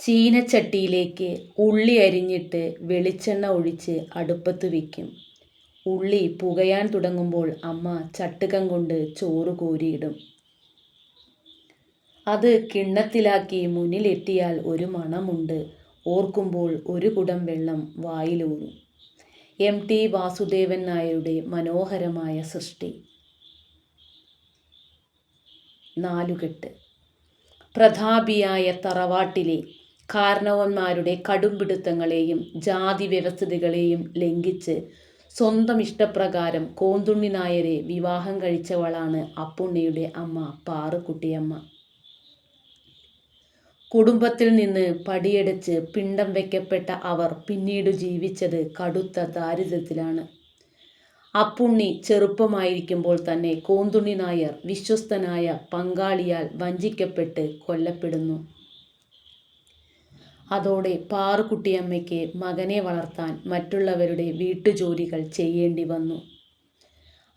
ചീനച്ചട്ടിയിലേക്ക് ഉള്ളി അരിഞ്ഞിട്ട് വെളിച്ചെണ്ണ ഒഴിച്ച് അടുപ്പത്ത് വയ്ക്കും. ഉള്ളി പുകയാൻ തുടങ്ങുമ്പോൾ അമ്മ ചട്ടുകം കൊണ്ട് ചോറ് കോരിയിടും. അത് കിണ്ണത്തിലാക്കി മുന്നിലെത്തിയാൽ ഒരു മണമുണ്ട്. ഓർക്കുമ്പോൾ ഒരു കുടം വെള്ളം വായിലൂറും. MT വാസുദേവൻ നായരുടെ മനോഹരമായ സൃഷ്ടി. നാലുകെട്ട്. പ്രതാപിയായ തറവാട്ടിലെ കാരണവന്മാരുടെ കടുംപിടുത്തങ്ങളെയും ജാതി വ്യവസ്ഥിതികളെയും ലംഘിച്ച് സ്വന്തം ഇഷ്ടപ്രകാരം കോന്തുണ്ണി നായരെ വിവാഹം കഴിച്ചവളാണ് അപ്പുണ്ണിയുടെ അമ്മ പാറുക്കുട്ടിയമ്മ. കുടുംബത്തിൽ നിന്ന് പടിയടച്ച് പിണ്ടം വയ്ക്കപ്പെട്ട അവർ പിന്നീട് ജീവിച്ചത് കടുത്ത ദാരിദ്ര്യത്തിലാണ്. അപ്പുണ്ണി ചെറുപ്പമായിരിക്കുമ്പോൾ തന്നെ കോന്തുണ്ണി നായർ വിശ്വസ്തനായ പങ്കാളിയാൽ വഞ്ചിക്കപ്പെട്ട് കൊല്ലപ്പെടുന്നു. അതോടെ പാറുക്കുട്ടിയമ്മയ്ക്ക് മകനെ വളർത്താൻ മറ്റുള്ളവരുടെ വീട്ടുജോലികൾ ചെയ്യേണ്ടി വന്നു.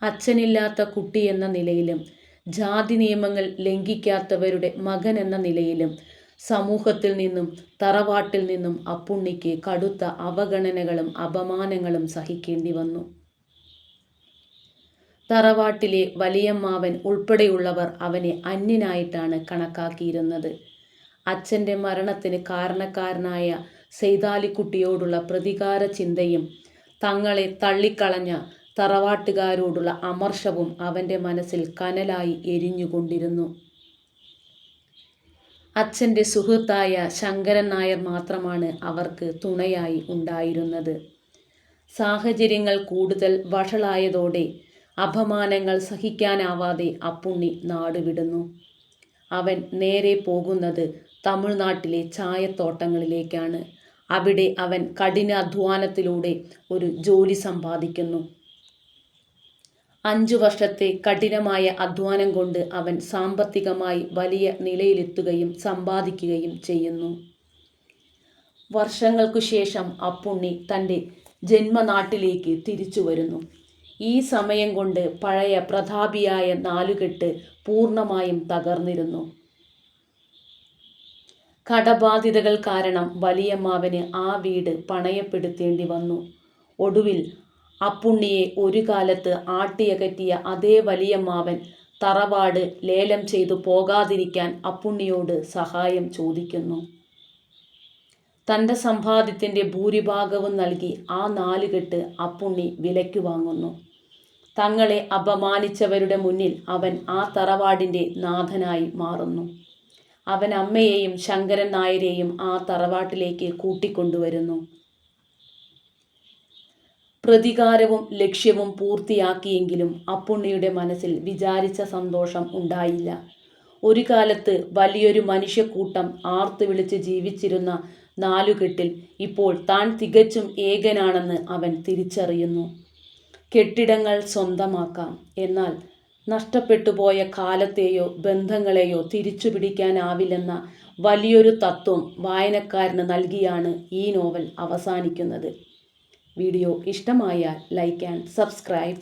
അച്ഛനില്ലാത്ത കുട്ടി എന്ന നിലയിലും ജാതി നിയമങ്ങൾ ലംഘിക്കാത്തവരുടെ മകൻ എന്ന നിലയിലും സമൂഹത്തിൽ നിന്നും തറവാട്ടിൽ നിന്നും അപ്പുണ്ണിക്ക് കടുത്ത അവഗണനകളും അപമാനങ്ങളും സഹിക്കേണ്ടി വന്നു. തറവാട്ടിലെ വലിയമ്മാവൻ ഉൾപ്പെടെയുള്ളവർ അവനെ അന്യനായിട്ടാണ് കണക്കാക്കിയിരുന്നത്. അച്ഛൻ്റെ മരണത്തിന് കാരണക്കാരനായ സെയ്താലിക്കുട്ടിയോടുള്ള പ്രതികാര ചിന്തയും തങ്ങളെ തള്ളിക്കളഞ്ഞ തറവാട്ടുകാരോടുള്ള അമർഷവും അവൻ്റെ മനസ്സിൽ കനലായി എരിഞ്ഞുകൊണ്ടിരുന്നു. അച്ഛൻ്റെ സുഹൃത്തായ ശങ്കരൻ നായർ മാത്രമാണ് അവർക്ക് തുണയായി ഉണ്ടായിരുന്നത്. സാഹചര്യങ്ങൾ കൂടുതൽ വഷളായതോടെ അപമാനങ്ങൾ സഹിക്കാനാവാതെ അപ്പുണ്ണി നാടുവിടുന്നു. അവൻ നേരെ പോകുന്നത് തമിഴ്നാട്ടിലെ ചായത്തോട്ടങ്ങളിലേക്കാണ്. അവിടെ അവൻ കഠിനാധ്വാനത്തിലൂടെ ഒരു ജോലി സമ്പാദിക്കുന്നു. 5 വർഷത്തെ കഠിനമായ അധ്വാനം കൊണ്ട് അവൻ സാമ്പത്തികമായി വലിയ നിലയിലെത്തുകയും സമ്പാദിക്കുകയും ചെയ്യുന്നു. വർഷങ്ങൾക്കു ശേഷം അപ്പുണ്ണി തൻ്റെ ജന്മനാട്ടിലേക്ക് തിരിച്ചു വരുന്നു. ഈ സമയം കൊണ്ട് പഴയ പ്രതാപിയായ നാലുകെട്ട് പൂർണ്ണമായും തകർന്നിരുന്നു. കടബാധ്യതകൾ കാരണം വലിയമ്മാവന് ആ വീട് പണയപ്പെടുത്തേണ്ടി വന്നു. ഒടുവിൽ അപ്പുണ്ണിയെ ഒരു കാലത്ത് ആട്ടിയകറ്റിയ അതേ വലിയമ്മാവൻ തറവാട് ലേലം ചെയ്തു പോകാതിരിക്കാൻ അപ്പുണ്ണിയോട് സഹായം ചോദിക്കുന്നു. തൻ്റെ സമ്പാദ്യത്തിൻ്റെ ഭൂരിഭാഗവും നൽകി ആ നാലുകെട്ട് അപ്പുണ്ണി വിലയ്ക്ക് വാങ്ങുന്നു. തങ്ങളെ അപമാനിച്ചവരുടെ മുന്നിൽ അവൻ ആ തറവാടിൻ്റെ നാഥനായി മാറുന്നു. അവൻ അമ്മയെയും ശങ്കരൻ നായരെയും ആ തറവാട്ടിലേക്ക് കൂട്ടിക്കൊണ്ടുവരുന്നു. പ്രതികാരവും ലക്ഷ്യവും പൂർത്തിയാക്കിയെങ്കിലും അപ്പുണ്ണിയുടെ മനസ്സിൽ വിചാരിച്ച സന്തോഷം ഉണ്ടായില്ല. ഒരു കാലത്ത് വലിയൊരു മനുഷ്യക്കൂട്ടം ആർത്തു വിളിച്ച് ജീവിച്ചിരുന്ന നാലുകെട്ടിൽ ഇപ്പോൾ താൻ തികച്ചും ഏകനാണെന്ന് അവൻ തിരിച്ചറിയുന്നു. കെട്ടിടങ്ങൾ സ്വന്തമാക്കാം, എന്നാൽ നഷ്ടപ്പെട്ടുപോയ കാലത്തെയോ ബന്ധങ്ങളെയോ തിരിച്ചു പിടിക്കാനാവില്ലെന്ന വലിയൊരു തത്വം വായനക്കാരന് നൽകിയാണ് ഈ നോവൽ അവസാനിക്കുന്നത്. വീഡിയോ ഇഷ്ടമായാൽ ലൈക്ക് ആൻഡ് സബ്സ്ക്രൈബ്.